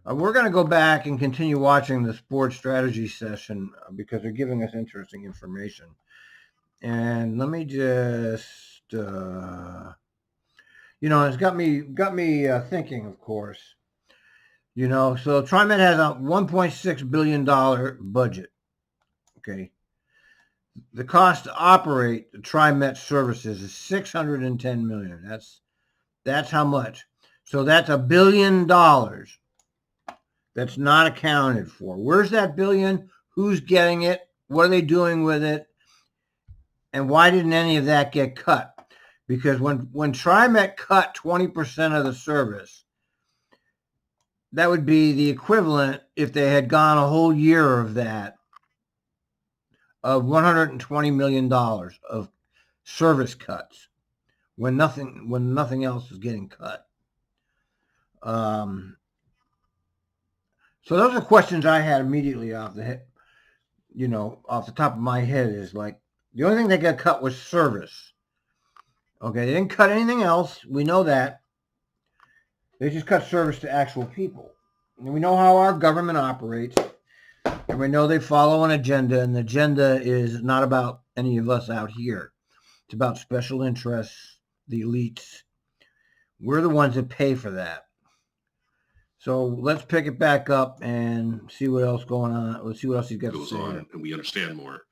We're going to go back and continue watching the sports strategy session because they're giving us interesting information. And let me just, it's got me thinking, of course. So TriMet has a $1.6 billion budget. Okay. The cost to operate the TriMet services is $610 million. That's how much. So that's $1 billion that's not accounted for. Where's that billion? Who's getting it? What are they doing with it? And why didn't any of that get cut? Because when TriMet cut 20% of the service, that would be the equivalent, if they had gone a whole year of that, of $120 million of service cuts when nothing else is getting cut. So those are questions I had immediately off the top of my head. Is like, the only thing that got cut was service. Okay, they didn't cut anything else. We know that. They just cut service to actual people. And we know how our government operates. And we know they follow an agenda, and the agenda is not about any of us out here. It's about special interests, the elites. We're the ones that pay for that. So let's pick it back up and see what else going on. Let's see what else he's got to say. On, and we understand more.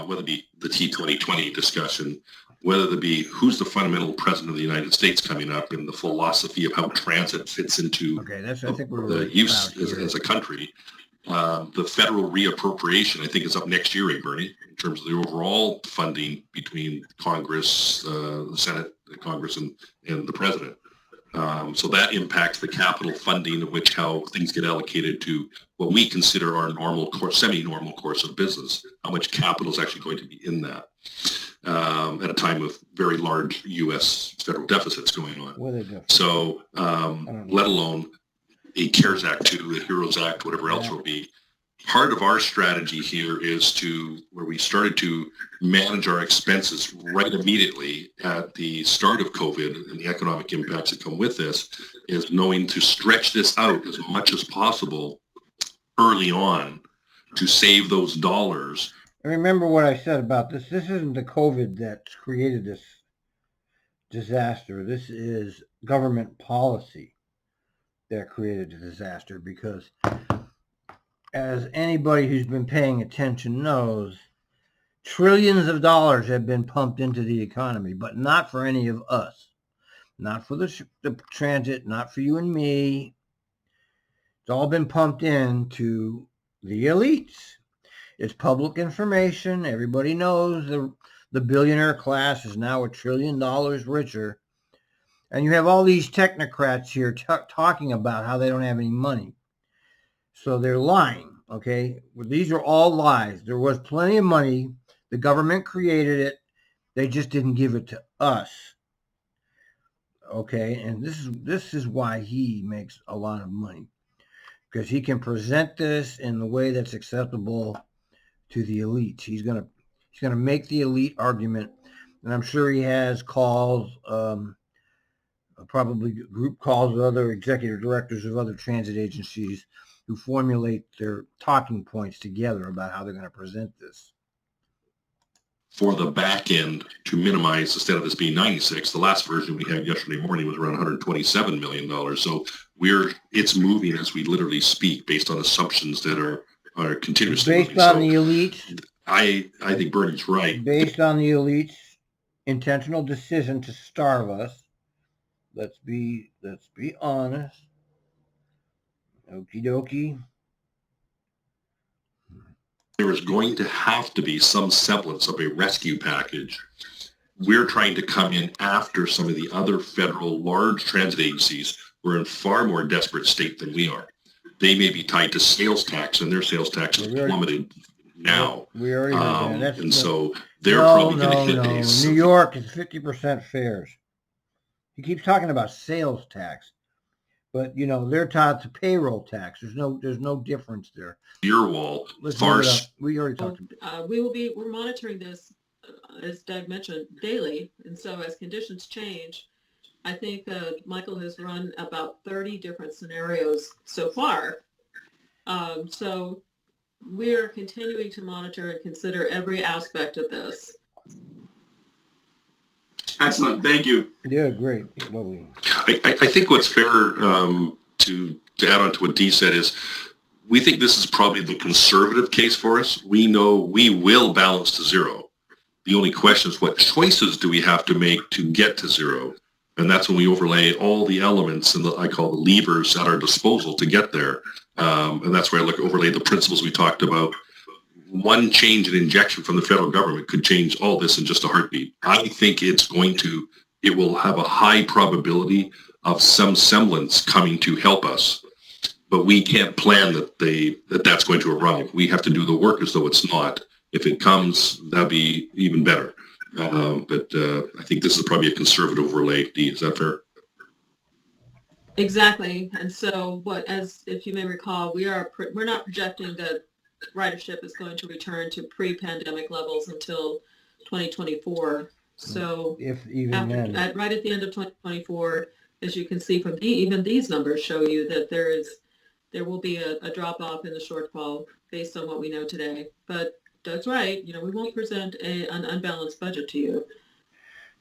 Whether it be the T2020 discussion, whether it be who's the fundamental president of the United States coming up, and the philosophy of how transit fits into the use as a country. The federal reappropriation, I think, is up next year, Bernie, in terms of the overall funding between Congress, the Senate, the Congress, and the president. So that impacts the capital funding, of which how things get allocated to what we consider our normal course, semi-normal course of business, how much capital is actually going to be in that at a time of very large U.S. federal deficits going on. So let alone a CARES Act 2, a HEROES Act, whatever else will be. Part of our strategy here is where we started to manage our expenses right immediately at the start of COVID and the economic impacts that come with this, is knowing to stretch this out as much as possible early on to save those dollars. And remember what I said about this. This isn't the COVID that's created this disaster. This is government policy that created the disaster, because as anybody who's been paying attention knows, trillions of dollars have been pumped into the economy, but not for any of us. Not for the transit, not for you and me. It's all been pumped into the elites. It's public information. Everybody knows the billionaire class is now $1 trillion richer. And you have all these technocrats here talking about how they don't have any money. So they're lying, okay? Well, these are all lies. There was plenty of money. The government created it. They just didn't give it to us. Okay? And this is why he makes a lot of money. Because he can present this in the way that's acceptable to the elites. He's gonna make the elite argument. And I'm sure he has calls, probably group calls with other executive directors of other transit agencies who formulate their talking points together about how they're going to present this. For the back end, to minimize, instead of this being 96, the last version we had yesterday morning was around $127 million. So it's moving as we literally speak, based on assumptions that are continuously based on the elites. I think Bernie's right. Based on the elites' intentional decision to starve us. Let's be honest. Okie dokie. There is going to have to be some semblance of a rescue package. We're trying to come in after some of the other federal large transit agencies who are in far more desperate state than we are. They may be tied to sales tax, and their sales tax is plummeted now. We already heard that. So they're probably going to hit New York is 50% fares. He keeps talking about sales tax, but they're tied to payroll tax. There's no difference there. Your wall. We already talked about. We're monitoring this, as Doug mentioned, daily, and so as conditions change, I think Michael has run about 30 different scenarios so far. So we're continuing to monitor and consider every aspect of this. Excellent. Thank you. Yeah, great. Lovely. I think what's fair to add on to what Dee said is we think this is probably the conservative case for us. We know we will balance to zero. The only question is what choices do we have to make to get to zero? And that's when we overlay all the elements and I call the levers at our disposal to get there. And that's where I overlay the principles we talked about. One change in injection from the federal government could change all this in just a heartbeat. I think it will have a high probability of some semblance coming to help us. But we can't plan that's going to arrive. We have to do the work as though it's not. If it comes, that'd be even better. But I think this is probably a conservative overlay. Dee, is that fair? Exactly. And so if you may recall, we're not projecting that ridership is going to return to pre-pandemic levels until 2024. So if even then, right at the end of 2024, as you can see from even these numbers show you that there will be a drop off in the shortfall based on what we know today. But Doug's right. We won't present an unbalanced budget to you.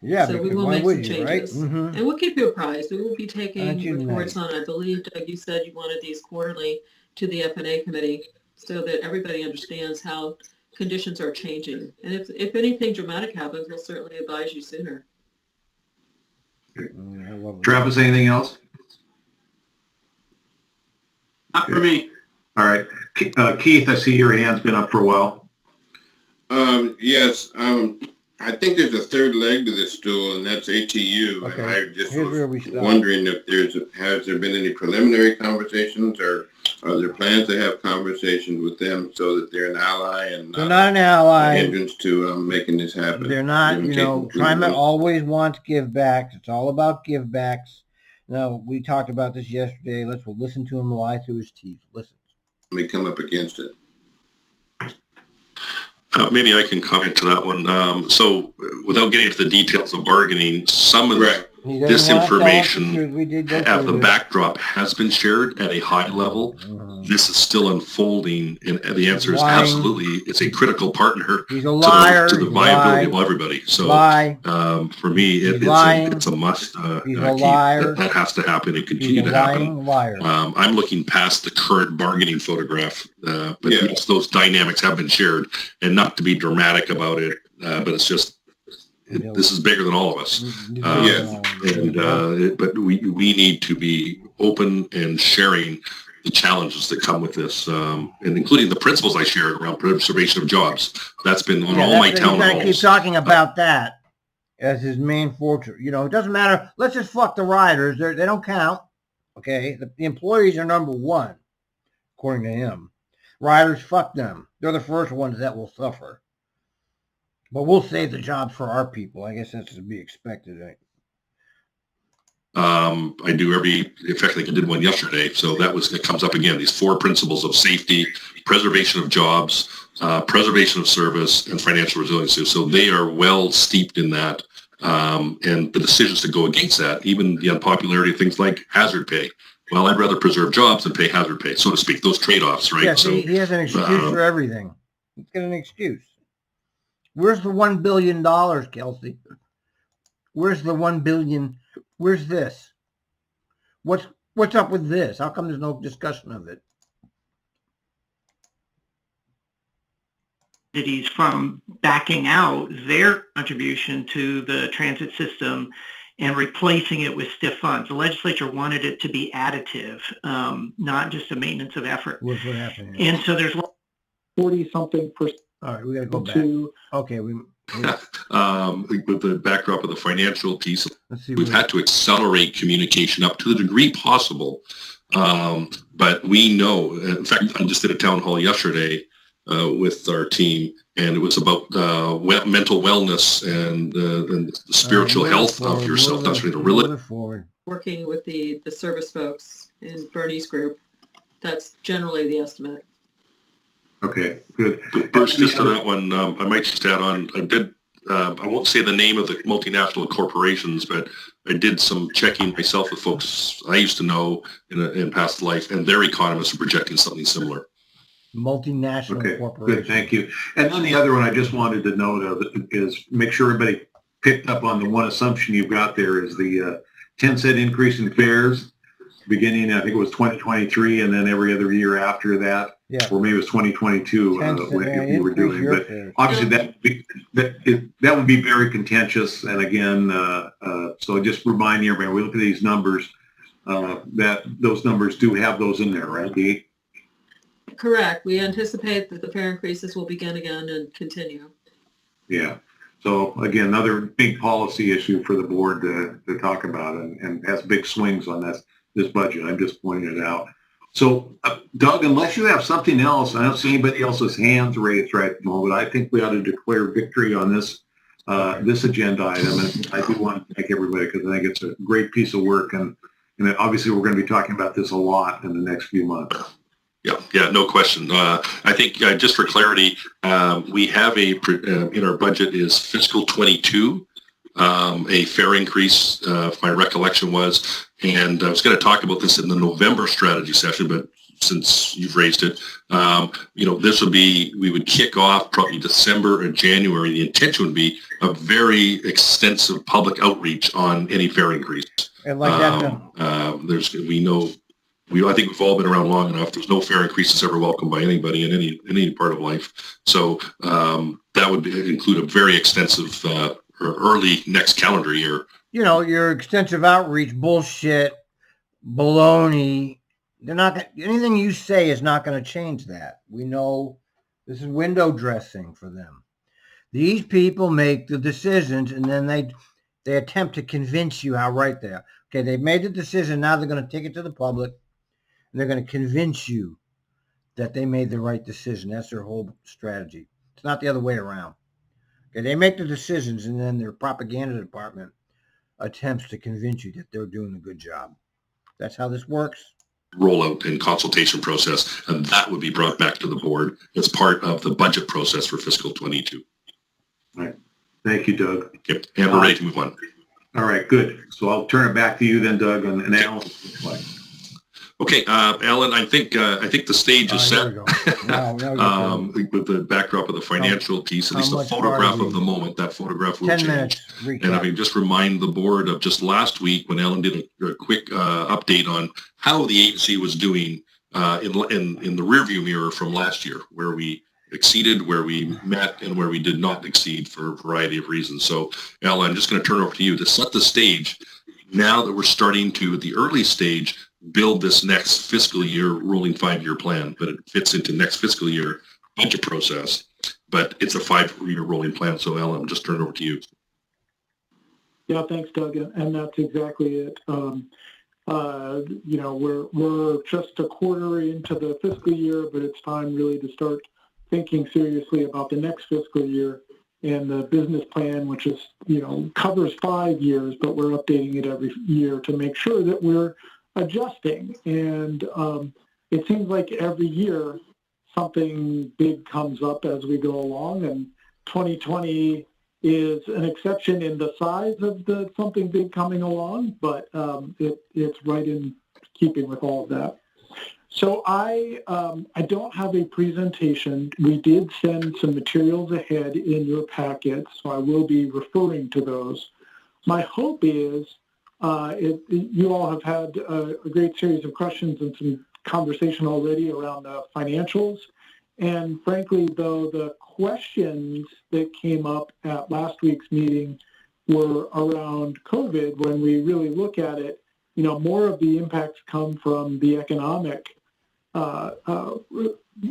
Yeah, so we will make some changes, right? Mm-hmm. And we'll keep you apprised. We will be taking reports on. I believe, Doug, you said you wanted these quarterly to the F&A committee so that everybody understands how conditions are changing. And if anything dramatic happens, we'll certainly advise you sooner. Travis, anything else? Not for me. All right. Keith, I see your hand's been up for a while. Yes. I think there's a third leg to this stool, and that's ATU. Okay. And I just was wondering if has there been any preliminary conversations, or are there plans to have conversations with them so that they're an ally and they're not an ally. Hindrance to making this happen. They're not. TriMet always wants give backs. It's all about give backs. Now, we talked about this yesterday. We'll listen to him lie through his teeth. Listen. We come up against it. Maybe I can comment to that one. So without getting into the details of bargaining, some of this information at the backdrop has been shared at a high level. This is still unfolding, and the answer is absolutely. It's a critical partner to the viability of everybody. So for me, it's a must. That has to happen and continue to happen. I'm looking past the current bargaining photograph, but yes, those dynamics have been shared, and not to be dramatic about it, but it's just. This is bigger than all of us. But we need to be open and sharing the challenges that come with this, and including the principles I shared around preservation of jobs. That's been on all my town halls. Keep talking about that as his main fortress. It doesn't matter. Let's just fuck the riders. They don't count. Okay, the employees are number one, according to him. Riders, fuck them. They're the first ones that will suffer. But we'll save the jobs for our people. I guess that's to be expected, right? I do in fact, I think I did one yesterday. So it comes up again, these four principles of safety, preservation of jobs, preservation of service, and financial resiliency. So they are well steeped in that. And the decisions to go against that, even the unpopularity of things like hazard pay. Well, I'd rather preserve jobs than pay hazard pay, so to speak, those trade-offs, right? Yeah, so he has an excuse for everything. He's got an excuse. Where's the $1 billion, Kelsey? Where's the $1 billion? Where's this? What's up with this? How come there's no discussion of it? Cities from backing out their contribution to the transit system and replacing it with stiff funds. The legislature wanted it to be additive, not just a maintenance of effort. What's what happened? And so there's 40-something%. All right, we got to go back. Okay, with the backdrop of the financial piece, we've had to accelerate communication up to the degree possible. But we know, in fact, I just did a town hall yesterday with our team, and it was about mental wellness and the spiritual health of yourself. That's really working with the service folks in Bernie's group. That's generally the estimate. Okay, good. Bruce, just to that one, I might just add on, I did I won't say the name of the multinational corporations, but I did some checking myself with folks I used to know in past life, and their economists are projecting something similar. Multinational corporation. Good, thank you. And then the other one I just wanted to note of is make sure everybody picked up on the one assumption you've got there is the 10-cent increase in fares beginning, I think it was 2023, and then every other year after that, or maybe it was 2022 if you were doing. But obviously that would be very contentious. And again, so just reminding everybody, when we look at these numbers, that those numbers do have those in there, right, Dee? Correct. We anticipate that the fare increases will begin again and continue. Yeah. So again, another big policy issue for the board to talk about, and has big swings on this budget. I'm just pointing it out. So Doug, unless you have something else, I don't see anybody else's hands raised right at the moment. I think we ought to declare victory on this this agenda item. And I do want to thank everybody because I think it's a great piece of work, and obviously we're going to be talking about this a lot in the next few months. Yeah, no question. I think just for clarity, we have in our budget is fiscal 22, a fare increase, if my recollection was, and I was going to talk about this in the November strategy session, but since you've raised it, this would be, we would kick off probably December or January. The intention would be a very extensive public outreach on any fare increase. And like that, I think we've all been around long enough. There's no fare increases ever welcomed by anybody in any part of life. So that would include a very extensive early next calendar year. Your extensive outreach, bullshit, baloney. They're not anything you say is not going to change that. We know this is window dressing for them. These people make the decisions, and then they attempt to convince you how right they are. Okay, they've made the decision. Now they're going to take it to the public. And they're going to convince you that they made the right decision. That's their whole strategy. It's not the other way around. Okay, they make the decisions, and then their propaganda department attempts to convince you that they're doing a good job. That's how this works. Rollout and consultation process, and that would be brought back to the board as part of the budget process for fiscal 22. All right. Thank you, Doug. Yep. And we're ready to move on. All right, good. So I'll turn it back to you then, Doug, and Alan. Okay, Alan, I think the stage is set. With the backdrop of the financial piece, at least the photograph of the moment, that photograph will 10 change. minutes. Recap. And I mean, just remind the board of just last week when Alan did a quick update on how the agency was doing in the rearview mirror from last year, where we exceeded, where we met, and where we did not exceed for a variety of reasons. So, Alan, I'm just going to turn it over to you to set the stage. Now that we're starting to, at the early stage, build this next fiscal year rolling 5-year plan, but it fits into next fiscal year budget process, but it's a 5-year rolling plan. So Ellen, I'll just turn it over to you. Yeah, thanks, Doug. And that's exactly it. We're just a quarter into the fiscal year, but it's time really to start thinking seriously about the next fiscal year and the business plan, which is, covers 5 years, but we're updating it every year to make sure that we're adjusting. And it seems like every year something big comes up as we go along, and 2020 is an exception in the size of the something big coming along, but it's right in keeping with all of that. So I don't have a presentation. We did send some materials ahead in your packet, so I will be referring to those. My hope is you all have had a great series of questions and some conversation already around the financials. And frankly, though, the questions that came up at last week's meeting were around COVID. When we really look at it, more of the impacts come from the economic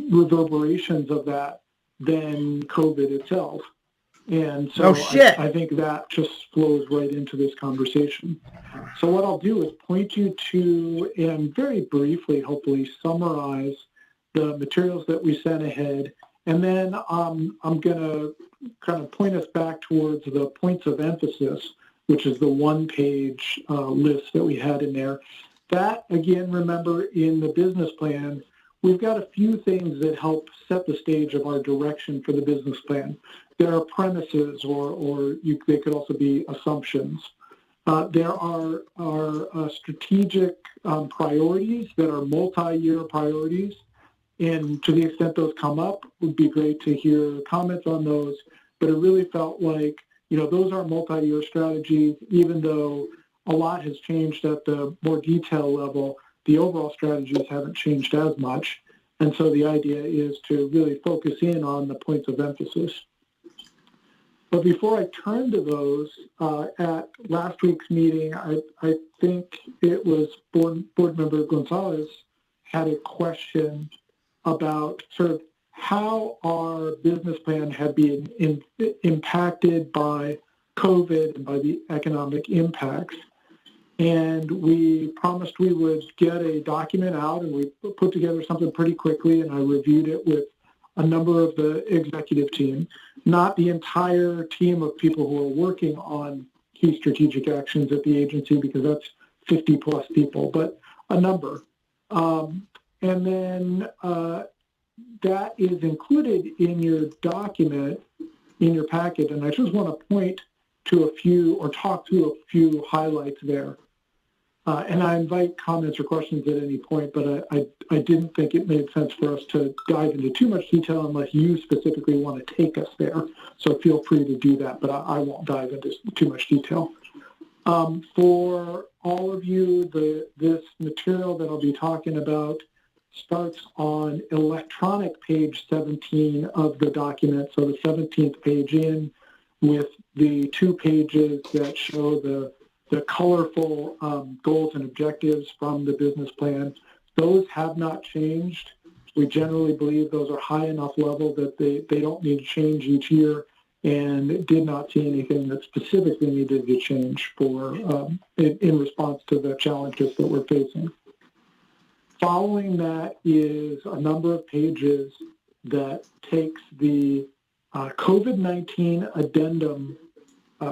reverberations of that than COVID itself. And so I think that just flows right into this conversation. So what I'll do is point you to, and very briefly, hopefully, summarize the materials that we sent ahead. And then I'm going to kind of point us back towards the points of emphasis, which is the one-page list that we had in there. That, again, remember, in the business plan, we've got a few things that help set the stage of our direction for the business plan. there are premises, or they could also be assumptions. There are strategic priorities that are multi-year priorities, and to the extent those come up, it would be great to hear comments on those. But it really felt like, those are multi-year strategies, even though a lot has changed at the more detail level, the overall strategies haven't changed as much. And so the idea is to really focus in on the points of emphasis. But before I turn to those, at last week's meeting, I think it was Board Member Gonzalez had a question about sort of how our business plan had been impacted by COVID and by the economic impacts. And we promised we would get a document out, and we put together something pretty quickly, and I reviewed it with a number of the executive team, not the entire team of people who are working on key strategic actions at the agency, because that's 50 plus people, but a number. And then that is included in your document, in your packet, and I just want to point to a few, or talk through a few highlights there. And I invite comments or questions at any point, but I didn't think it made sense for us to dive into too much detail unless you specifically want to take us there. So feel free to do that, but I won't dive into too much detail. For all of you, this material that I'll be talking about starts on electronic page 17 of the document, so the 17th page in, with the 2 pages that show the colorful goals and objectives from the business plan. Those have not changed. We generally believe those are high enough level that they don't need to change each year, and did not see anything that specifically needed to change for in response to the challenges that we're facing. Following that is a number of pages that takes the COVID-19 addendum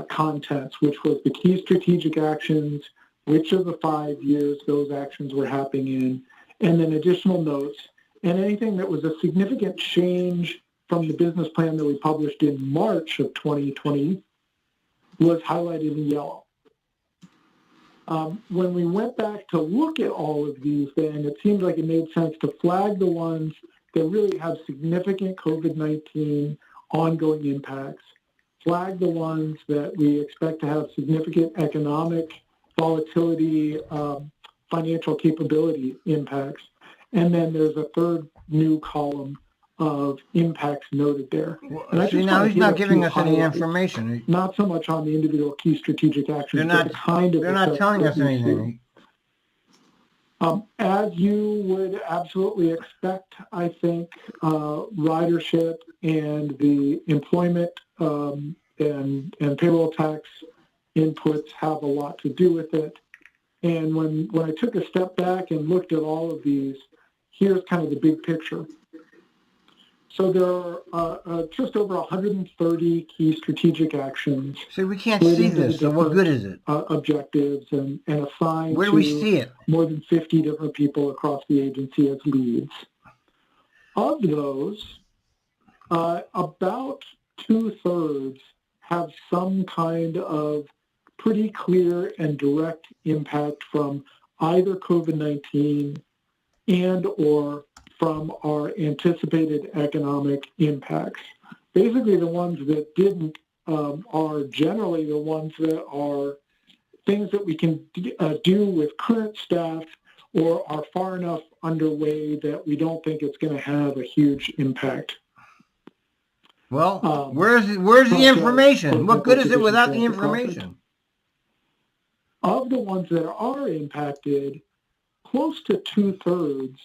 contents, which was the key strategic actions, which of the 5 years those actions were happening in, and then additional notes, and anything that was a significant change from the business plan that we published in March of 2020 was highlighted in yellow. When we went back to look at all of these, then it seemed like it made sense to flag the ones that really have significant COVID-19 ongoing impacts, flag the ones that we expect to have significant economic volatility, financial capability impacts, and then there's a third new column of impacts noted there. And see, now he's not giving us any information. Not so much on the individual key strategic actions, but the kind of... They're not telling us anything. As you would absolutely expect, I think ridership and the employment and payroll tax inputs have a lot to do with it. And when I took a step back and looked at all of these, here's kind of the big picture. So there are just over 130 key strategic actions. See, we can't see this, so what good is it? Objectives and assigned Where do we see it? More than 50 different people across the agency as leads. Of those, about 2/3 have some kind of pretty clear and direct impact from either COVID-19 and or from our anticipated economic impacts. Basically, the ones that didn't are generally the ones that are things that we can do with current staff or are far enough underway that we don't think it's going to have a huge impact. Well, where's the information? What good is it without the information? Of the ones that are impacted, close to 2/3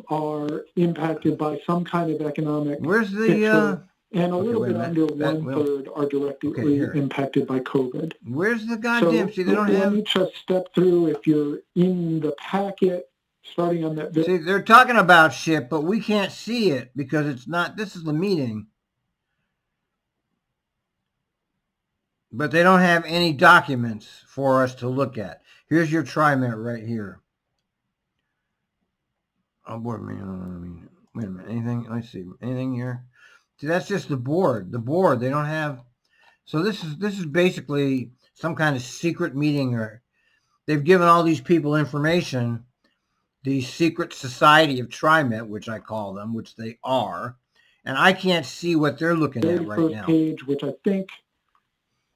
are impacted by some kind of economic picture, and a little bit under 1/3 are directly impacted by COVID. Where's the goddamn? See, they don't have. Let me just step through. If you're in the packet, starting on that. See, they're talking about shit, but we can't see it because it's not. This is the meeting, but they don't have any documents for us to look at. Here's your TriMet right here. Oh, boy, wait a minute. Anything? Let's see. Anything here? See, that's just the board. The board, they don't have. So this is basically some kind of secret meeting, or they've given all these people information. The secret society of TriMet, which I call them, which they are, and I can't see what they're looking at right now. Page, which I think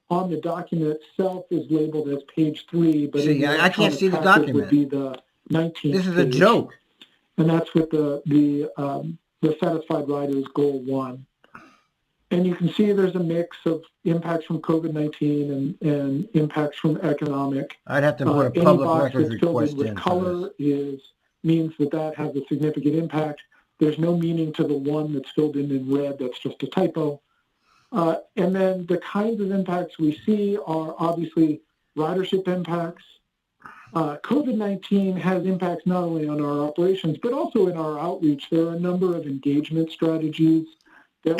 on the document itself is labeled as page 3, but see, I can't see the document. Would be the 19th. This is page. A joke, and that's with the satisfied riders goal 1. And you can see there's a mix of impacts from COVID-19 and impacts from economic. I'd have to put a public records request with in. Color means that has a significant impact. There's no meaning to the one that's filled in red. That's just a typo. And then the kinds of impacts we see are obviously ridership impacts. COVID-19 has impacts not only on our operations, but also in our outreach. There are a number of engagement strategies that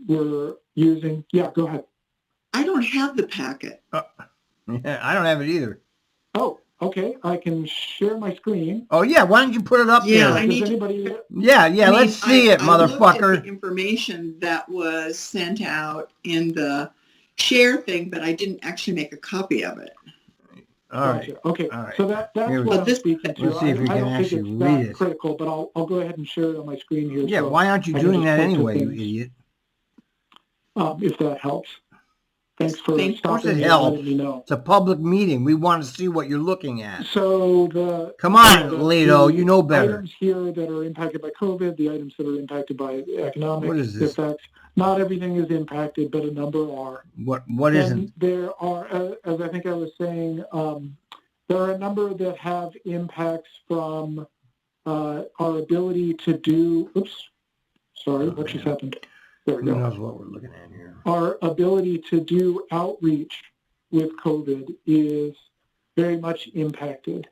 we're using. Yeah, go ahead. I don't have the packet. Yeah, I don't have it either. Oh, okay. I can share my screen. Oh, yeah. Why don't you put it up there? Let's see it, motherfucker. Looked at the information that was sent out in the share thing, but I didn't actually make a copy of it. All right. Okay. All right. So that's what I'm speaking to. Let's see if we can actually read it. Critical, but I'll go ahead and share it on my screen here. Yeah, why aren't you doing that anyway, you idiot? If that helps. Thanks for stopping me and letting me know. It's a public meeting. We want to see what you're looking at. So come on, Leto, you know better. Items here that are impacted by COVID, the items that are impacted by economic effects. Not everything is impacted, but a number are. What isn't? There are, as I think I was saying, there are a number that have impacts from our ability to do. Oops, sorry, what just happened? There we go. Who knows what we're looking at here? Our ability to do outreach with COVID is very much impacted.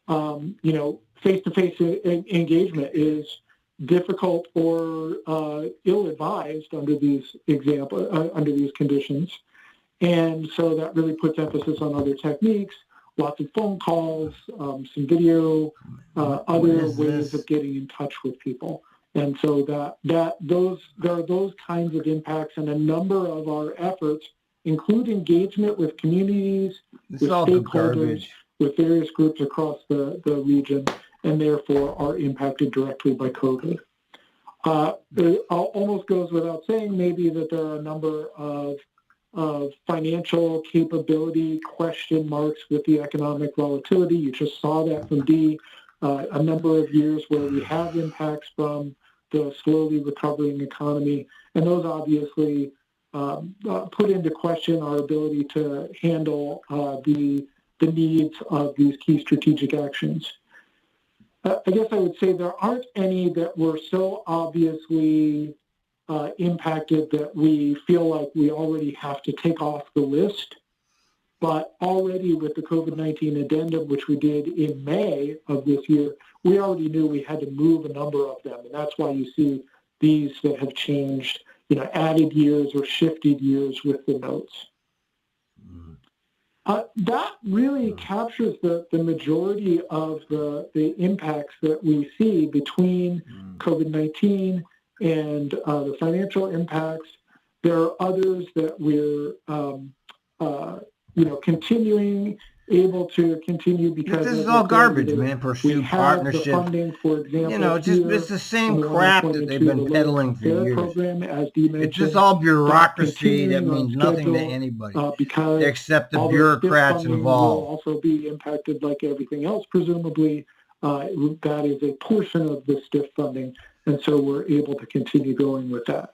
Face-to-face engagement is difficult or ill-advised under these conditions, and so that really puts emphasis on other techniques, lots of phone calls, some video, other ways of getting in touch with people. And so there are those kinds of impacts, and a number of our efforts include engagement with communities, with stakeholders, with various groups across the region, and therefore are impacted directly by COVID. It almost goes without saying maybe that there are a number of financial capability question marks with the economic volatility. You just saw that from Dee. A number of years where we have impacts from the slowly recovering economy, and those obviously put into question our ability to handle the needs of these key strategic actions. I guess I would say there aren't any that were so obviously impacted that we feel like we already have to take off the list. But already with the COVID-19 addendum, which we did in May of this year, we already knew we had to move a number of them. And that's why you see these that have changed, added years or shifted years with the notes. That really captures the majority of the impacts that we see between COVID-19 and the financial impacts. There are others that we're able to continue because this is all garbage, man. Pursue partnership. The funding, for example, it's the same crap that they've been peddling for years. Program, as Dee mentioned, it's just all bureaucracy that means nothing to anybody except the bureaucrats involved. Will also be impacted like everything else, presumably. That is a portion of the STIF funding, and so we're able to continue going with that.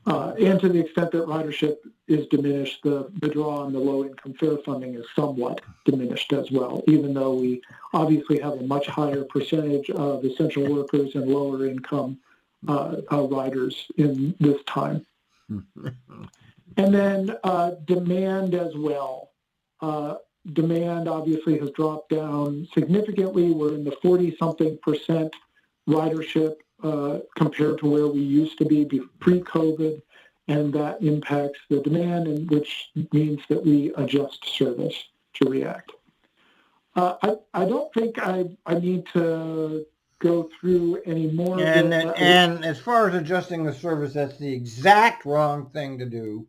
And to the extent that ridership is diminished, the draw on the low-income fare funding is somewhat diminished as well, even though we obviously have a much higher percentage of essential workers and lower-income riders in this time. And then demand as well. Demand obviously has dropped down significantly. We're in the 40-something% ridership compared to where we used to be pre-COVID, and that impacts the demand, and which means that we adjust service to react. I don't think I need to go through any more. And as far as adjusting the service, that's the exact wrong thing to do,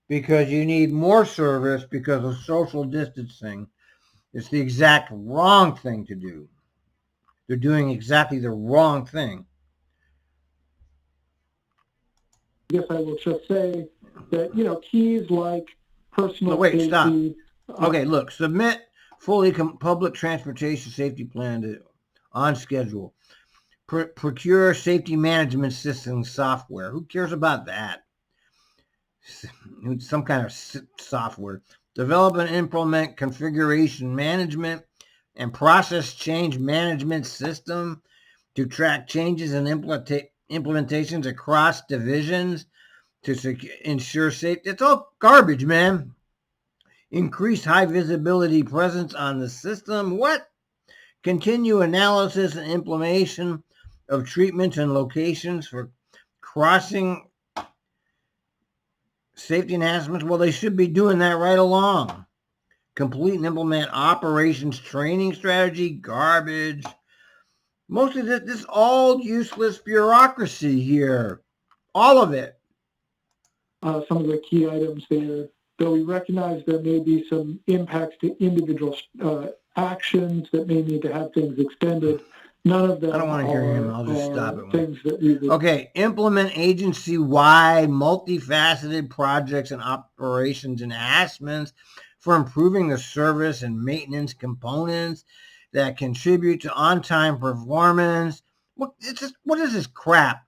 because you need more service because of social distancing. It's the exact wrong thing to do. They're doing exactly the wrong thing. I guess I will just say that, keys like personal safety. Stop. Okay, look, submit fully public transportation safety plan on schedule. Procure safety management system software. Who cares about that? Some kind of software. Develop and implement configuration management and process change management system to track changes and implementations across divisions to ensure safety. It's all garbage, man. Increase high visibility presence on the system. What? Continue analysis and implementation of treatments and locations for crossing safety enhancements. Well, they should be doing that right along. Complete and implement operations training strategy. Garbage. Most of this is all useless bureaucracy here. All of it. Some of the key items there, though we recognize there may be some impacts to individual actions that may need to have things extended. None of them. I don't want to hear him. I'll just stop it. Things that we would... Okay, implement agency-wide, multifaceted projects and operations enhancements for improving the service and maintenance components that contribute to on-time performance. What is this crap?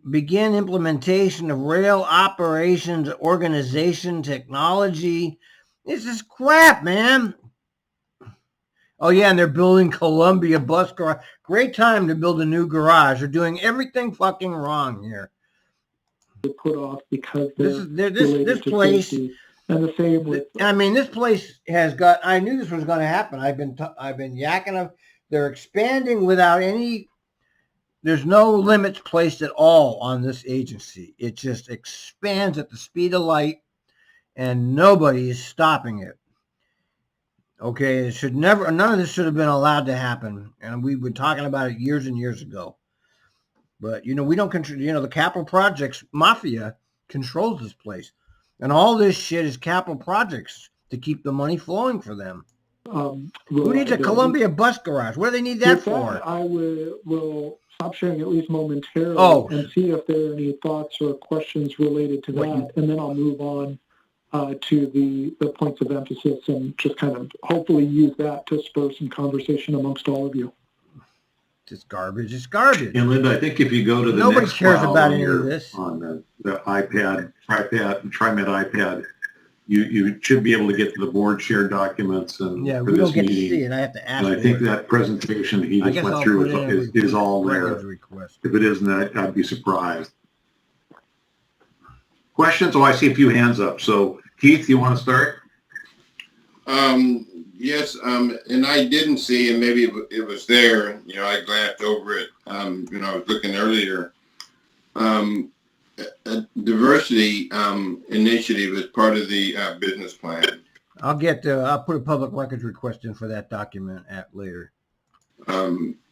Begin implementation of rail operations organization technology. This is crap, man. Oh, yeah, and they're building Columbia bus garage. Great time to build a new garage. They're doing everything fucking wrong here. Put off because this place, and the same with. I mean, this place has got. I knew this was going to happen. I've been yakking up. They're expanding without any. There's no limits placed at all on this agency. It just expands at the speed of light, and nobody is stopping it. Okay, none of this should have been allowed to happen, and we've been talking about it years and years ago. But, we don't control, the capital projects mafia controls this place. And all this shit is capital projects to keep the money flowing for them. Who needs a Columbia bus garage? What do they need that for? I will stop sharing at least momentarily and see if there are any thoughts or questions related to that, and then I'll move on to the points of emphasis and just kind of hopefully use that to spur some conversation amongst all of you. It's garbage. It's garbage. And Linda, I think if you go to the nobody next cares about any of this on the iPad, TriMet iPad, you should be able to get to the board shared documents and for we this don't get meeting. To see it. I have to ask. And I think that presentation he just went through is all there. Request. If it isn't, I'd be surprised. Questions? Oh, I see a few hands up. So Keith, you want to start? Yes, and I didn't see, and maybe it was there, I glanced over it, I was looking earlier. A diversity initiative is part of the business plan. I'll put a public records request in for that document later.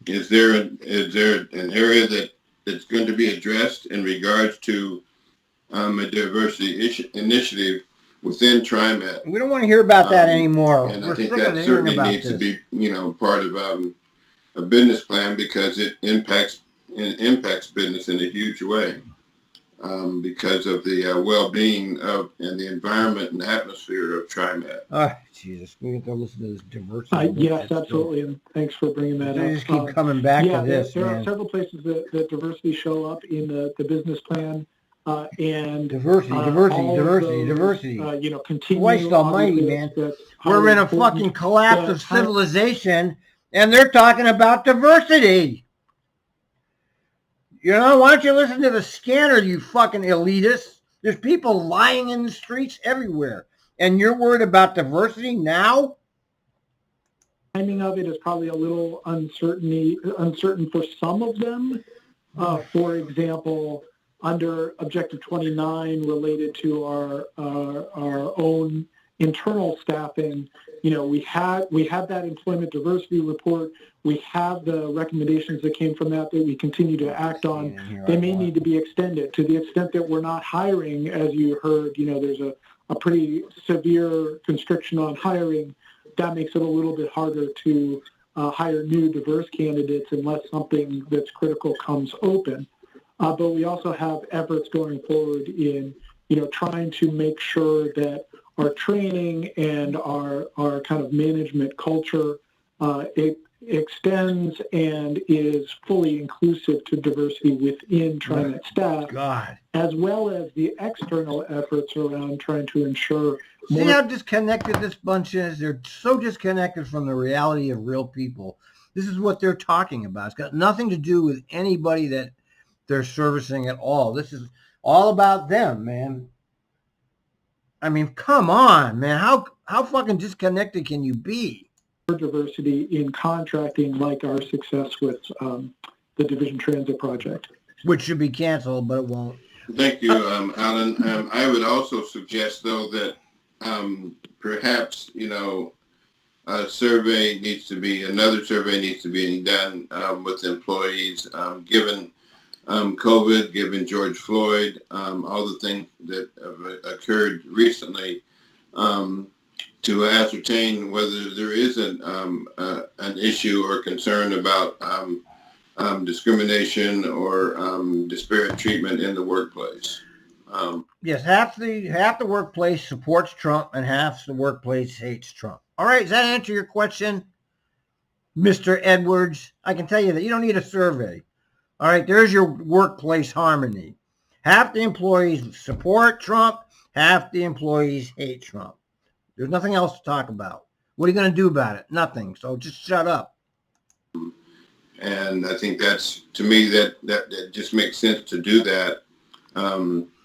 Is there an area that's going to be addressed in regards to a diversity initiative within TriMet? We don't want to hear about that anymore. And I think that certainly needs to be, part of a business plan because it impacts business in a huge way because of the well-being and the environment and atmosphere of TriMet. Oh, Jesus. We have to listen to this diversity. Yes, absolutely. And thanks for bringing that up. They just keep coming back to this. There are several places that diversity show up in the business plan. And diversity. Christ almighty, man. We're in a fucking collapse of civilization, and they're talking about diversity. Why don't you listen to the scanner, you fucking elitists? There's people lying in the streets everywhere, and you're worried about diversity now? Timing of it is probably a little uncertain for some of them. For example, under Objective 29 related to our own internal staffing, we had that employment diversity report. We have the recommendations that came from that we continue to act on. They may need to be extended to the extent that we're not hiring, as you heard. There's a pretty severe constriction on hiring. That makes it a little bit harder to hire new diverse candidates unless something that's critical comes open. But we also have efforts going forward in, trying to make sure that our training and our kind of management culture it extends and is fully inclusive to diversity within TriMet staff, as well as the external efforts around trying to ensure. See how disconnected this bunch is? They're so disconnected from the reality of real people. This is what they're talking about. It's got nothing to do with anybody that they're servicing at all. This is all about them, man. I mean, come on, man. How fucking disconnected can you be? Diversity in contracting, like our success with the Division Transit Project. Which should be canceled, but it won't. Thank you, Alan. I would also suggest, though, that perhaps, another survey needs to be done with employees, given COVID, given George Floyd, all the things that have occurred recently, to ascertain whether there is an issue or concern about discrimination or disparate treatment in the workplace. Yes, half the workplace supports Trump and half the workplace hates Trump. All right, does that answer your question, Mr. Edwards? I can tell you that you don't need a survey. All right, there's your workplace harmony. Half the employees support Trump, half the employees hate Trump. There's nothing else to talk about. What are you going to do about it? Nothing. So just shut up. And I think to me, that just makes sense to do that,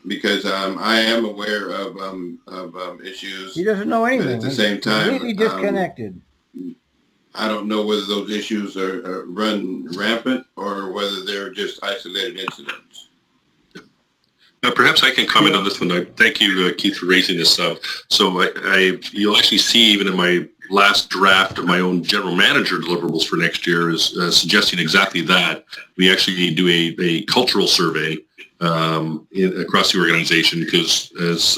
because I am aware of issues. He doesn't know anything. At the same time, completely disconnected. I don't know whether those issues are run rampant or whether they're just isolated incidents. Perhaps I can comment on this one. Thank you, Keith, for raising this up. So you'll actually see even in my last draft of my own general manager deliverables for next year is suggesting exactly that. We actually need to do a cultural survey across the organization, because as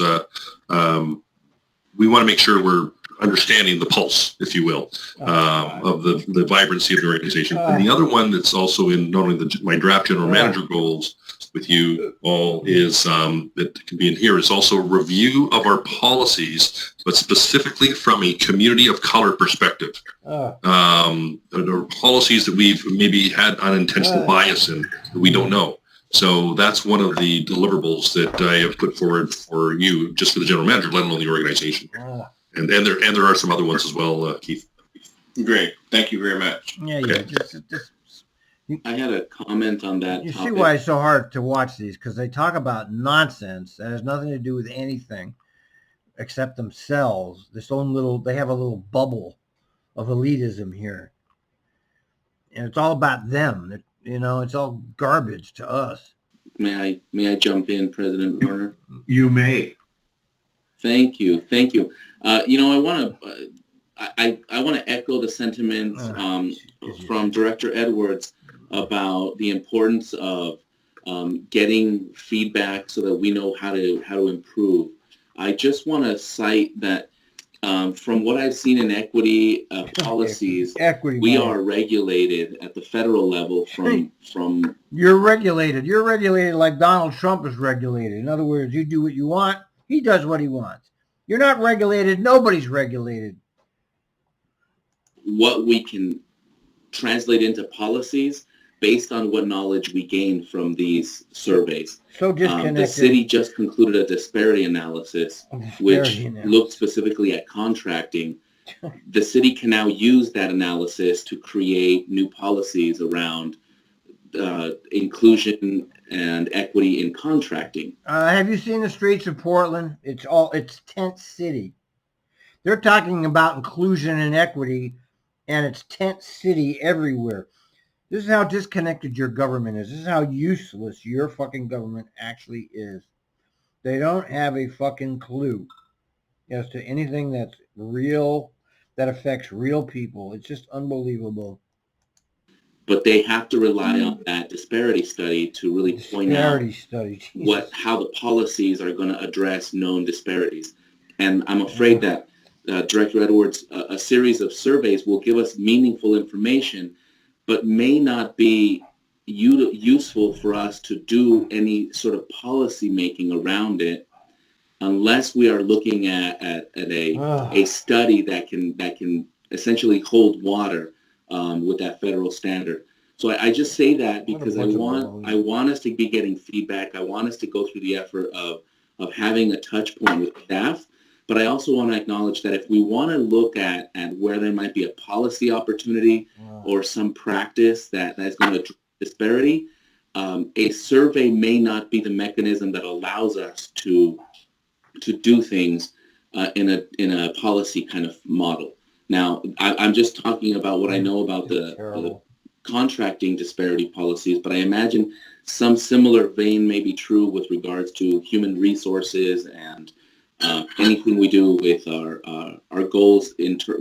we want to make sure we're understanding the pulse, if you will, of the vibrancy of the organization. And the other one that's also in not only my draft general manager goals with you all is that can be in here is also review of our policies, but specifically from a community of color perspective. There are policies that we've maybe had unintentional bias in that we don't know. So that's one of the deliverables that I have put forward for you, just for the general manager, let alone the organization. And there are some other ones as well, Keith. Great. Thank you very much. Yeah, okay. I had a comment on that You topic. see why it's so hard to watch these, because they talk about nonsense that has nothing to do with anything except themselves. They have a little bubble of elitism here. And it's all about them. It's all garbage to us. May I jump in, President Warner? You may. Thank you. I want to echo the sentiments from Director Edwards about the importance of getting feedback so that we know how to improve. I just want to cite that from what I've seen in equity policies, we are regulated at the federal level from. You're regulated. You're regulated like Donald Trump is regulated. In other words, you do what you want. He does what he wants. You're not regulated. Nobody's regulated. What we can translate into policies based on what knowledge we gain from these surveys. So disconnected. The city just concluded a disparity analysis, which looked specifically at contracting. The city can now use that analysis to create new policies around inclusion and equity in contracting. Have you seen the streets of Portland? It's tent city. They're talking about inclusion and equity, and it's tent city everywhere. This is how disconnected your government is. This is how useless your fucking government actually is. They don't have a fucking clue as to anything that's real that affects real people. It's just unbelievable. But they have to rely on that disparity study to really point out how the policies are going to address known disparities. And I'm afraid that Director Edwards, a series of surveys will give us meaningful information, but may not be useful for us to do any sort of policy making around it, unless we are looking at a study that can essentially hold water with that federal standard. So I just say that because I want us to be getting feedback. I want us to go through the effort of having a touch point with staff. But I also want to acknowledge that if we want to look at where there might be a policy opportunity or some practice that is going to address disparity, a survey may not be the mechanism that allows us to do things in a policy kind of model. Now, I'm just talking about what I know about the contracting disparity policies, but I imagine some similar vein may be true with regards to human resources and anything we do with our goals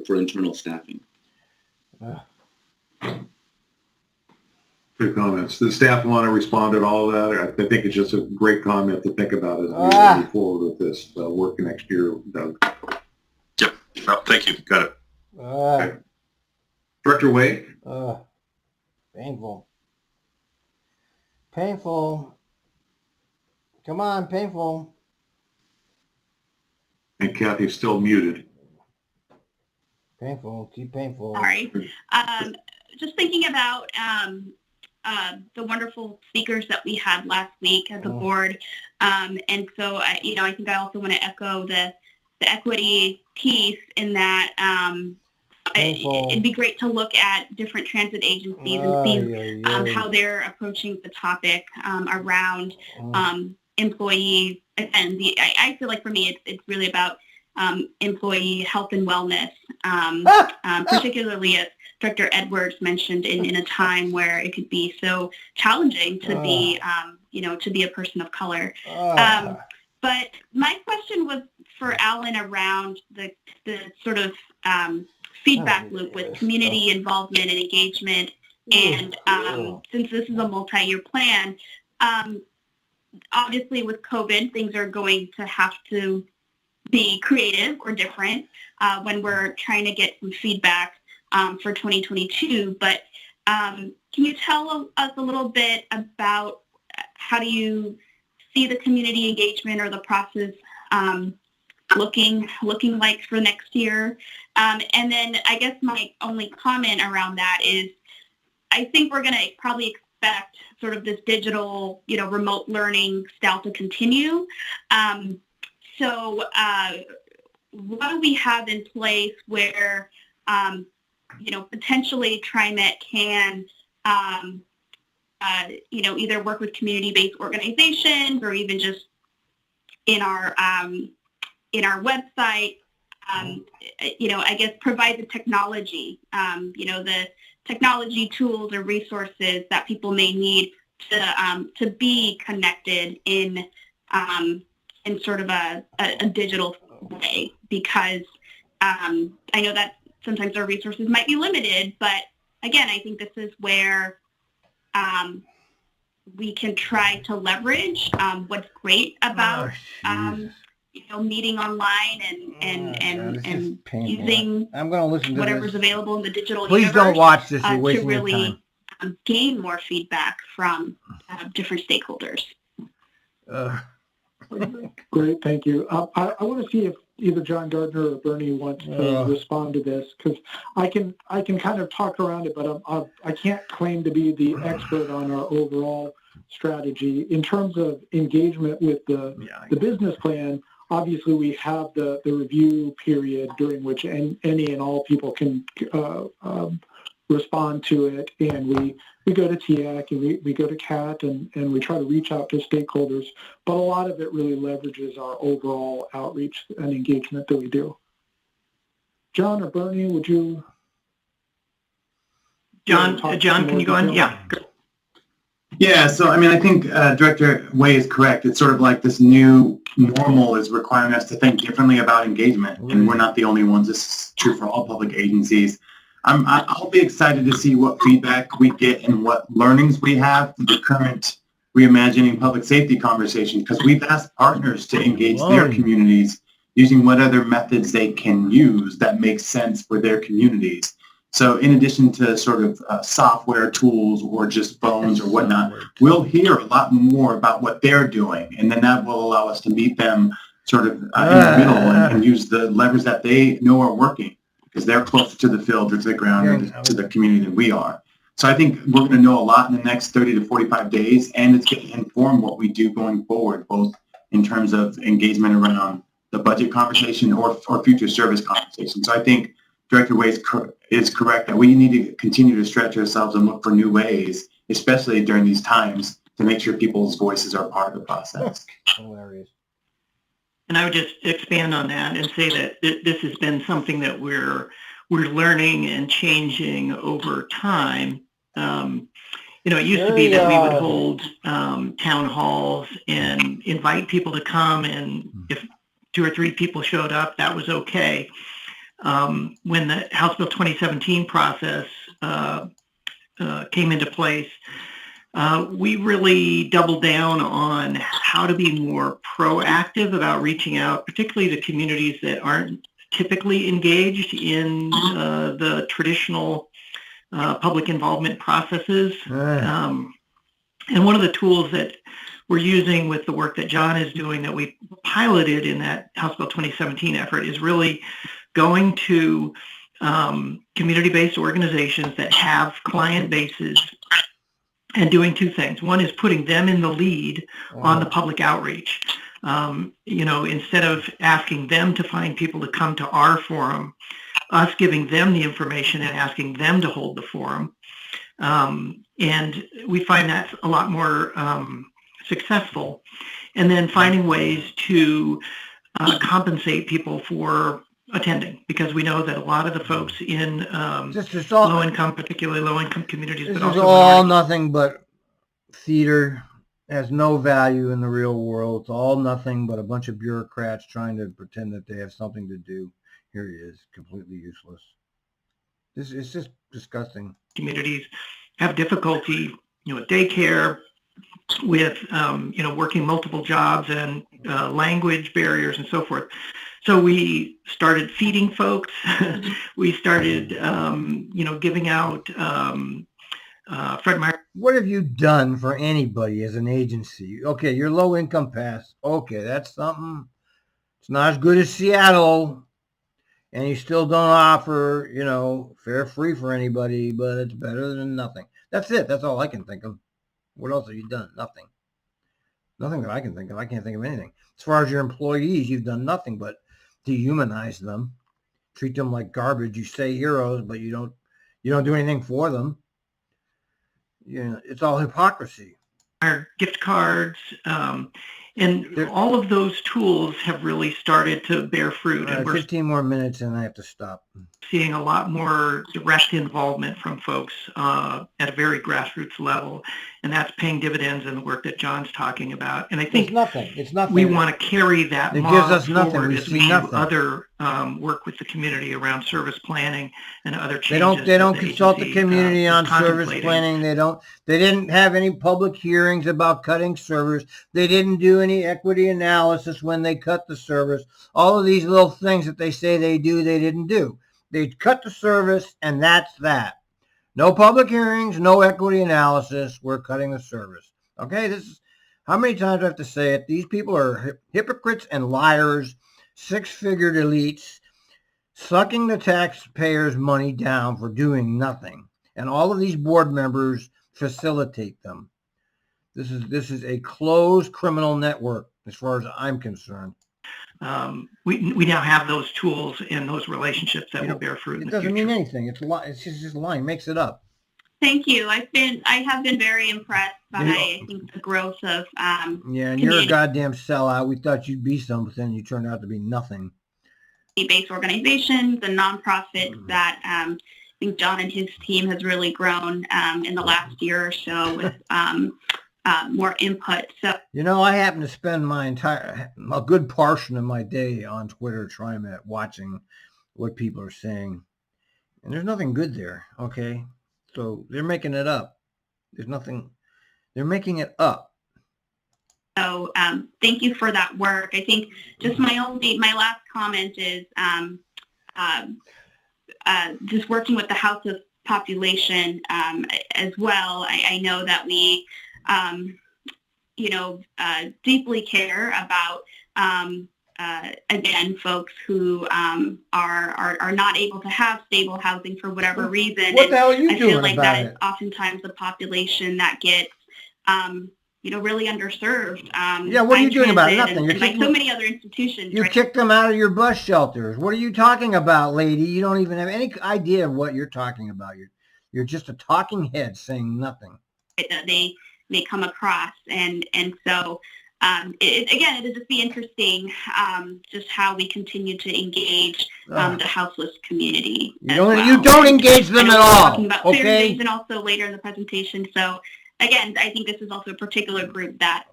for internal staffing. Good comments. The staff want to respond to all of that. I think it's just a great comment to think about as we move forward with this work next year, Doug. Yep. Oh, thank you. Got it. Okay. Director Wade? Painful. Painful. Come on, painful. And Kathy's still muted. Painful. Keep painful. Sorry. Just thinking about the wonderful speakers that we had last week as a board. And so, I think I also want to echo the equity piece in that it'd be great to look at different transit agencies and see how they're approaching the topic around employee. And I feel like for me, it's really about employee health and wellness, particularly as Director Edwards mentioned in a time where it could be so challenging to be, to be a person of color. But my question was for Alan around the sort of feedback loop with community involvement and engagement. And since this is a multi-year plan, obviously with COVID, things are going to have to be creative or different when we're trying to get some feedback for 2022. But can you tell us a little bit about how do you see the community engagement or the process looking like for next year? And then I guess my only comment around that is I think we're going to probably expect sort of this digital, remote learning style to continue. So what do we have in place where, potentially TriMet can, either work with community-based organizations or even just in our website, I guess provide the technology, the technology tools or resources that people may need to be connected in sort of a digital way, because I know that sometimes our resources might be limited, but again, I think this is where we can try to leverage what's great about meeting online and using I'm going to listen to whatever's available in the digital Please universe. Don't watch this. You're wasting to really your time. Gain more feedback from different stakeholders. Great, thank you. I want to see if either John Gardner or Bernie wants to respond to this, because I can kind of talk around it, but I can't claim to be the expert on our overall strategy. In terms of engagement with the business plan, obviously we have the review period during which any and all people can respond to it, and we go to TIAC and we go to CAT and we try to reach out to stakeholders, but a lot of it really leverages our overall outreach and engagement that we do. John or Bernie, would you? John, can you go on? Yeah. Yeah, so I mean, I think Director Way is correct. It's sort of like this new normal is requiring us to think differently about engagement, and we're not the only ones. This is true for all public agencies. I'll be excited to see what feedback we get and what learnings we have for the current reimagining public safety conversation, because we've asked partners to engage their communities using what other methods they can use that make sense for their communities. So in addition to sort of software tools or just phones or whatnot, we'll hear a lot more about what they're doing. And then that will allow us to meet them sort of in the middle and use the levers that they know are working, because they're closer to the field or to the ground or to the community than we are. So I think we're going to know a lot in the next 30 to 45 days, and it's going to inform what we do going forward, both in terms of engagement around the budget conversation or future service conversation. So I think Director Way is correct that we need to continue to stretch ourselves and look for new ways, especially during these times, to make sure people's voices are part of the process. Hilarious. And I would just expand on that and say that this has been something that we're learning and changing over time. It used to be that we would hold town halls and invite people to come, and if 2 or 3 people showed up, that was okay. When the House Bill 2017 process came into place, we really doubled down on how to be more proactive about reaching out, particularly to communities that aren't typically engaged in the traditional public involvement processes. And one of the tools that we're using with the work that John is doing that we piloted in that House Bill 2017 effort is really going to community-based organizations that have client bases and doing 2 things. One is putting them in the lead on the public outreach. Instead of asking them to find people to come to our forum, us giving them the information and asking them to hold the forum. And we find that's a lot more successful. And then finding ways to compensate people for attending, because we know that a lot of the folks in low-income, particularly low-income communities, this is all nothing but theater. Has no value in the real world. It's all nothing but a bunch of bureaucrats trying to pretend that they have something to do. Here he is, completely useless. This is just disgusting. Communities have difficulty, with daycare, with working multiple jobs and language barriers and so forth. So we started feeding folks. We started, giving out Fred Meyer. What have you done for anybody as an agency? Okay, your low income pass. Okay, that's something. It's not as good as Seattle, and you still don't offer, fare free for anybody, but it's better than nothing. That's it. That's all I can think of. What else have you done? Nothing. Nothing that I can think of. I can't think of anything. As far as your employees, you've done nothing but dehumanize them, treat them like garbage. You say heroes, but you don't do anything for them. It's all hypocrisy. Our gift cards, and all of those tools have really started to bear fruit. And we're 15 more minutes and I have to stop. Seeing a lot more direct involvement from folks at a very grassroots level, and that's paying dividends in the work that John's talking about. And I think it's nothing. We want to carry that it model gives us nothing. forward We as see we nothing. do other work with the community around service planning and other changes. They don't consult the community on service planning. They didn't have any public hearings about cutting service. They didn't do any equity analysis when they cut the service. All of these little things that they say they do, they didn't do. They cut the service, and that's that. No public hearings, no equity analysis. We're cutting the service. Okay, this is how many times do I have to say it? These people are hypocrites and liars, 6-figured elites, sucking the taxpayers' money down for doing nothing. And all of these board members facilitate them. This is a closed criminal network, as far as I'm concerned. We now have those tools and those relationships that will bear fruit in the future. It doesn't mean anything. It's just lying. Makes it up. Thank you. I have been very impressed by I think the growth of and you're a goddamn sellout. We thought you'd be something. You turned out to be nothing. Based organizations and nonprofits that I think John and his team has really grown in the last year or so with more input. So, I happen to spend a good portion of my day on Twitter, TriMet, watching what people are saying. And there's nothing good there, okay? So they're making it up. There's nothing, they're making it up. So thank you for that work. I think just my last comment is just working with the House of Population as well. I know that we, deeply care about, again, folks who are not able to have stable housing for whatever reason. What the hell are you doing about it? I feel like that is oftentimes the population that gets, really underserved. What are you doing about it? Nothing. And like so many other institutions. You kicked them out of your bus shelters. What are you talking about, lady? You don't even have any idea of what you're talking about. You're just a talking head saying nothing. They may come across. And so, it is just be interesting just how we continue to engage the houseless community. You don't engage them at all. Talking about fair and also later in the presentation. So, again, I think this is also a particular group that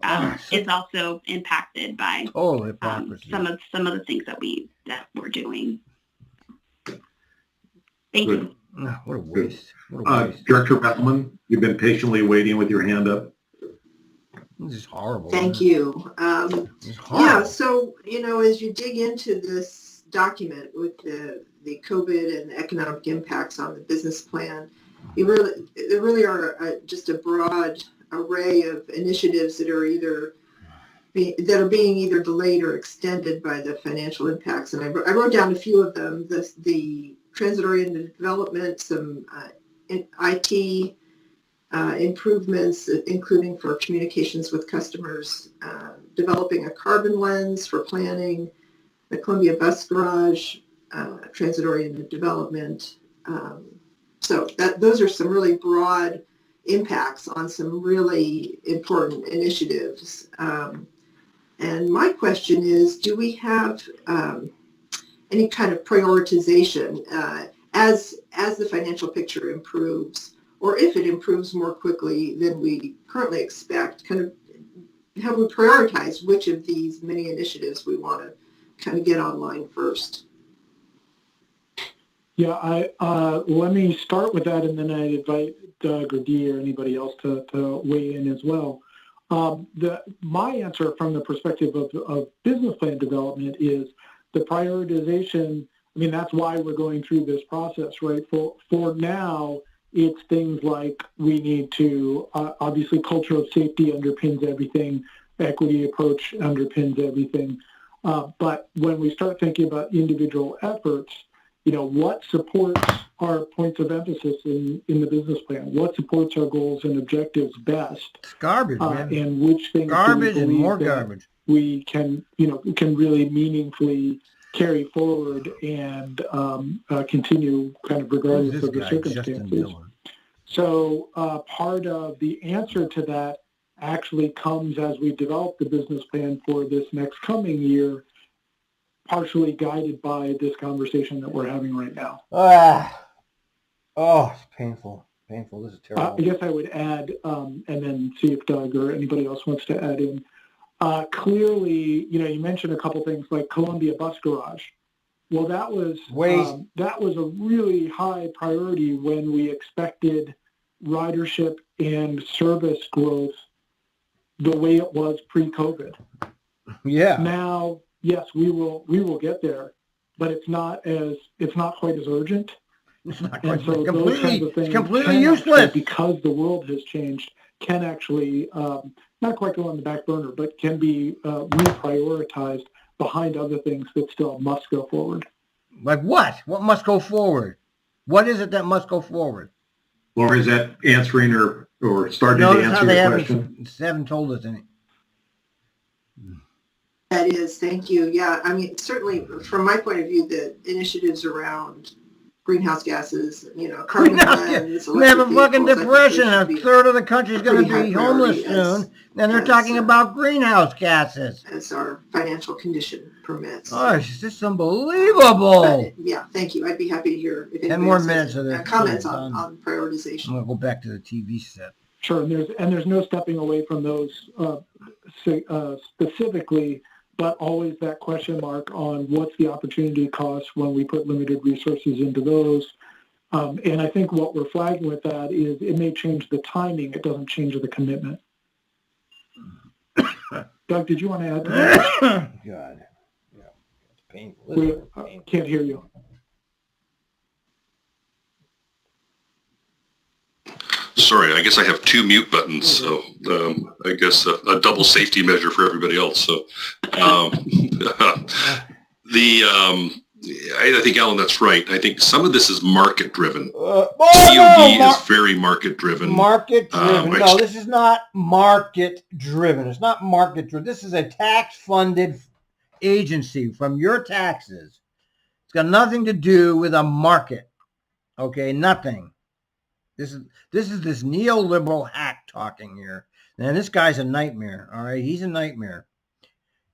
is also impacted by some of the things that we're doing. Thank you. What a waste. Director Bellman, you've been patiently waiting with your hand up. This is horrible. Thank you. So, as you dig into this document with the COVID and the economic impacts on the business plan, there really are just a broad array of initiatives that are being either delayed or extended by the financial impacts. And I wrote down a few of them: the transit-oriented development, some IT improvements, including for communications with customers, developing a carbon lens for planning, the Columbia Bus Garage, transit-oriented development. So those are some really broad impacts on some really important initiatives. And my question is, do we have any kind of prioritization as the financial picture improves, or if it improves more quickly than we currently expect? Kind of have we prioritized which of these many initiatives we want to kind of get online first? Yeah, let me start with that, and then I invite Doug or Dee or anybody else to weigh in as well. My answer from the perspective of business plan development is the prioritization. I mean, that's why we're going through this process, right? For now, it's things like we need to, obviously, culture of safety underpins everything, equity approach underpins everything. But when we start thinking about individual efforts, what supports our points of emphasis in the business plan? What supports our goals and objectives best? It's garbage, man. And which things garbage and more garbage we can really meaningfully carry forward and continue kind of regardless of the circumstances. So part of the answer to that actually comes as we develop the business plan for this next coming year, partially guided by this conversation that we're having right now. It's painful. This is terrible. I guess I would add, and then see if Doug or anybody else wants to add in. Clearly, you mentioned a couple things like Columbia Bus Garage. Well, that was a really high priority when we expected ridership and service growth the way it was pre-COVID. Yeah. Now, yes, we will get there, but it's not quite as urgent. It's not quite, and so those kinds of things, completely useless, because the world has changed, can actually not quite go on the back burner, but can be reprioritized behind other things that still must go forward. Like what? What must go forward? What is it that must go forward? Laura, is that answering or starting to answer your question? They haven't told us any. That is, thank you. Yeah, I mean, certainly from my point of view, the initiatives around greenhouse gases, carbon lens, we have a fucking depression. A third of the country is going to be homeless soon, and they're talking about greenhouse gases. As our financial condition permits. Oh, it's just unbelievable. Yeah, thank you. I'd be happy to hear if 10 more minutes of this. Comments on prioritization. I'm going to go back to the TV set. Sure, and there's no stepping away from those specifically, but always that question mark on what's the opportunity cost when we put limited resources into those. And I think what we're flagging with that is it may change the timing. It doesn't change the commitment. Doug, did you want to add to that? God, yeah, it's painful. We can't hear you. Sorry, I guess I have two mute buttons, so I guess a double safety measure for everybody else. So I think, Alan, that's right. I think some of this is market driven. TOD is very market driven. Market driven. No, this is not market driven. It's not market driven. This is a tax funded agency from your taxes. It's got nothing to do with a market. Okay, nothing. This is this neoliberal hack talking here. And this guy's a nightmare. All right, he's a nightmare.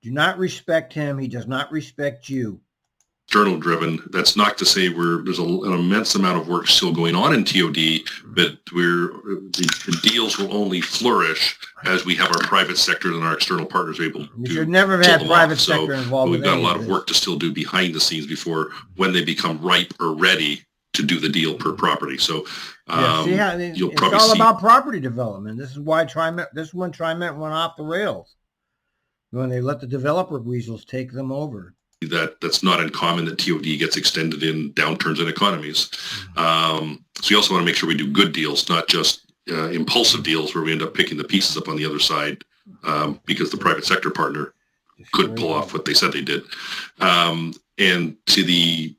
Do not respect him. He does not respect you. External driven. That's not to say there's an immense amount of work still going on in TOD, but the deals will only flourish as we have our private sector and our external partners able to. You should never have had private sector involved. We've got a lot of work to still do behind the scenes before when they become ripe or ready to do the deal per property. So you'll probably it's all about property development. This is why TriMet went off the rails when they let the developer weasels take them over. That's not uncommon that TOD gets extended in downturns in economies. So you also want to make sure we do good deals, not just impulsive deals where we end up picking the pieces up on the other side because the private sector partner could pull off what they said they did. And to the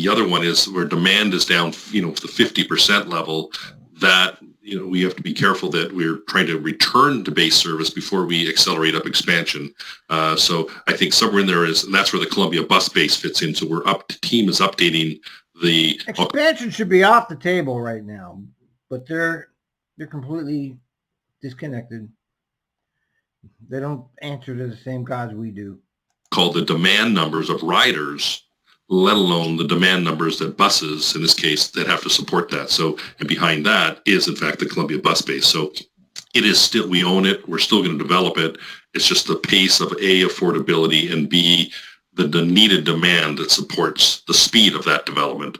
other one is where demand is down, to the 50% level, that, we have to be careful that we're trying to return to base service before we accelerate up expansion. So I think somewhere in there and that's where the Columbia bus base fits in. So team is updating the expansion should be off the table right now, but they're completely disconnected. They don't answer to the same gods we do. Called the demand numbers of riders, let alone the demand numbers that buses, in this case, that have to support that. So, and behind that is, in fact, the Columbia bus base. So it is still, we own it. We're still going to develop it. It's just the pace of A, affordability, and B, the needed demand that supports the speed of that development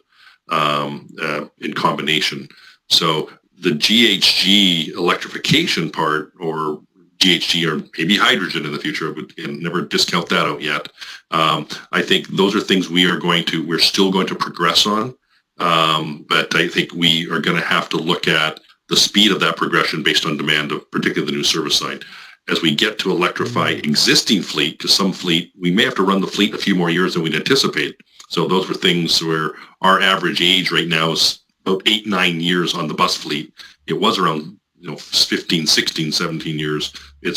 in combination. So the GHG electrification part, or GHG or maybe hydrogen in the future, I would never discount that out yet. I think those are things we're still going to progress on. But I think we are going to have to look at the speed of that progression based on demand of particularly the new service side. As we get to electrify existing fleet, because some fleet, we may have to run the fleet a few more years than we'd anticipate. So those were things where our average age right now is about 8-9 years on the bus fleet. It was around 15, 16, 17 years.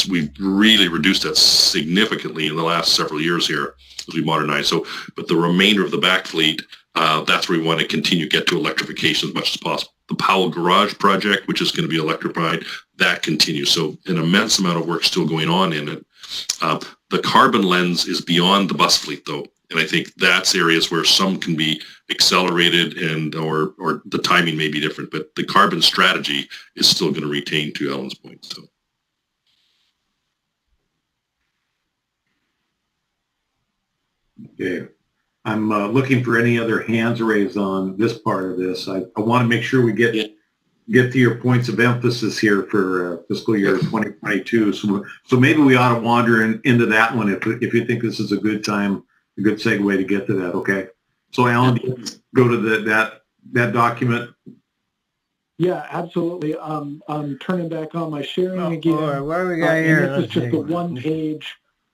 We've really reduced that significantly in the last several years here as we modernize. So, but the remainder of the back fleet, that's where we want to continue to get to electrification as much as possible. The Powell Garage project, which is going to be electrified, that continues. So an immense amount of work still going on in it. The carbon lens is beyond the bus fleet though. And I think that's areas where some can be accelerated or the timing may be different, but the carbon strategy is still going to retain, to Alan's point. So. Okay. I'm looking for any other hands raised on this part of this. I want to make sure we get to your points of emphasis here for fiscal year 2022. So maybe we ought to wander into that one if you think this is a good time, a good segue to get to that. Okay. So Alan, go to that document. Yeah, absolutely. I'm turning back on my sharing again. What do we got here? This is just a one page.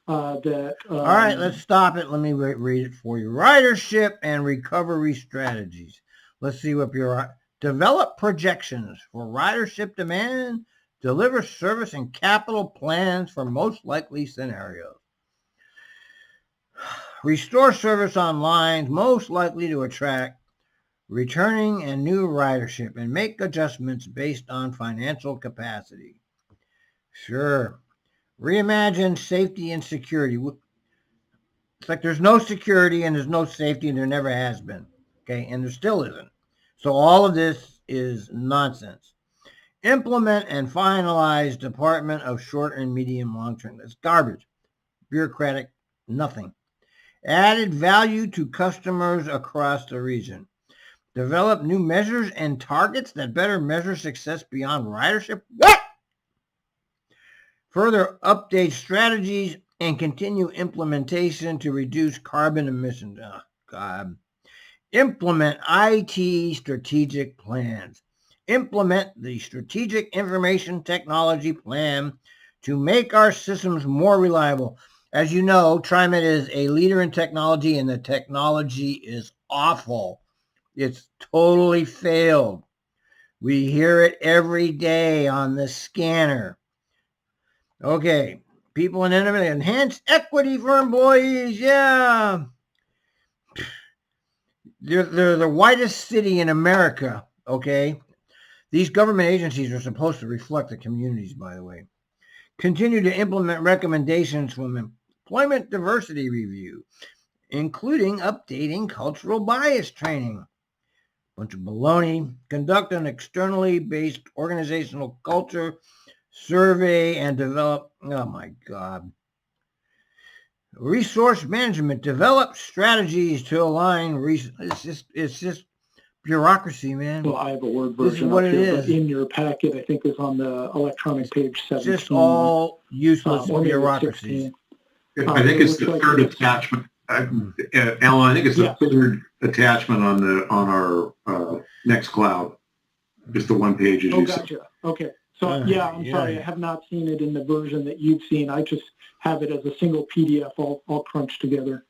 All right, let's stop it. Let me read it for you. Ridership and recovery strategies. Let's see what your develop projections for ridership demand, deliver service and capital plans for most likely scenarios. Restore service on lines most likely to attract returning and new ridership and make adjustments based on financial capacity. Sure. Reimagine safety and security. It's like there's no security and there's no safety and there never has been. Okay, and there still isn't. So all of this is nonsense. Implement and finalize Department of Short and Medium Long-Term. That's garbage. Bureaucratic, nothing. Added value to customers across the region. Develop new measures and targets that better measure success beyond ridership. What? Further update strategies and continue implementation to reduce carbon emissions. Oh, God. Implement IT strategic plans. Implement the Strategic Information Technology Plan to make our systems more reliable. As you know, TriMet is a leader in technology, and the technology is awful. It's totally failed. We hear it every day on the scanner. Okay, people and enhance equity for employees. Yeah. They're the whitest city in America, okay? These government agencies are supposed to reflect the communities, by the way. Continue to implement recommendations from Employment Diversity Review, including updating cultural bias training. Bunch of baloney. Conduct an externally based organizational culture survey and develop, oh my God. Resource management. Develop strategies to align. It's just bureaucracy, man. Well, I have a word version. This is what it is. In your packet, I think it's on the electronic page 17. Just all useless bureaucracy. I think it's the third attachment. Alan, I think it's the third attachment on our Nextcloud. Just the one page. As you gotcha. Said. Okay. So I'm sorry, I have not seen it in the version that you've seen. I just have it as a single PDF all crunched together.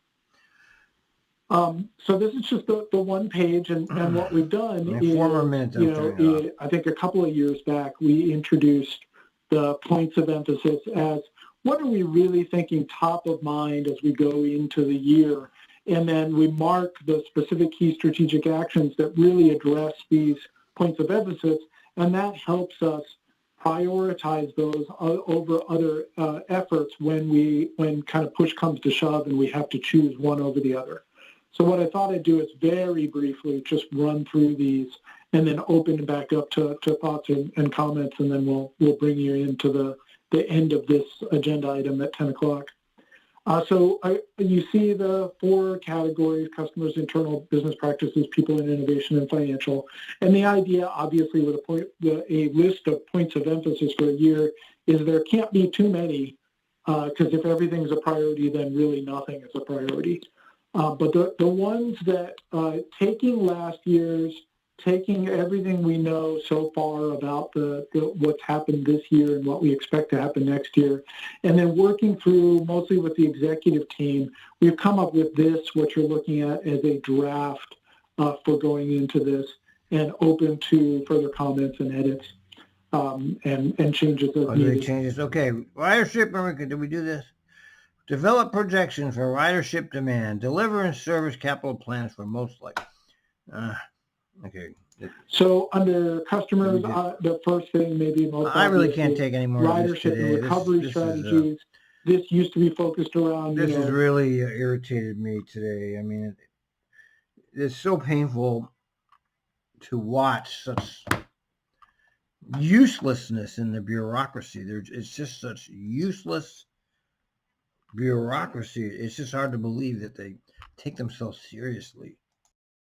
So this is just the one page, and what we've done is, I think a couple of years back, we introduced the points of emphasis as what are we really thinking top of mind as we go into the year, and then we mark the specific key strategic actions that really address these points of emphasis, and that helps us prioritize those over other efforts when kind of push comes to shove and we have to choose one over the other. So what I thought I'd do is very briefly just run through these and then open it back up to thoughts and comments, and then we'll bring you into the end of this agenda item at 10 o'clock. So you see the four categories: customers, internal business practices, people and innovation, and financial. And the idea, obviously, with a list of points of emphasis for a year is there can't be too many, because if everything's a priority, then really nothing is a priority. But the ones that, taking everything we know so far about what's happened this year and what we expect to happen next year, and then working through mostly with the executive team, we've come up with this, what you're looking at as a draft for going into this, and open to further comments and edits and changes as needed. Changes. Okay, ridership, did we do this? Develop projections for ridership demand. Deliver and service capital plans for most likely. Okay. So under customers, the first thing maybe most I really can't take any more ridership and recovery strategies. This used to be focused around. This has really irritated me today. I mean, it's so painful to watch such uselessness in the bureaucracy. It's just such useless bureaucracy. It's just hard to believe that they take themselves seriously.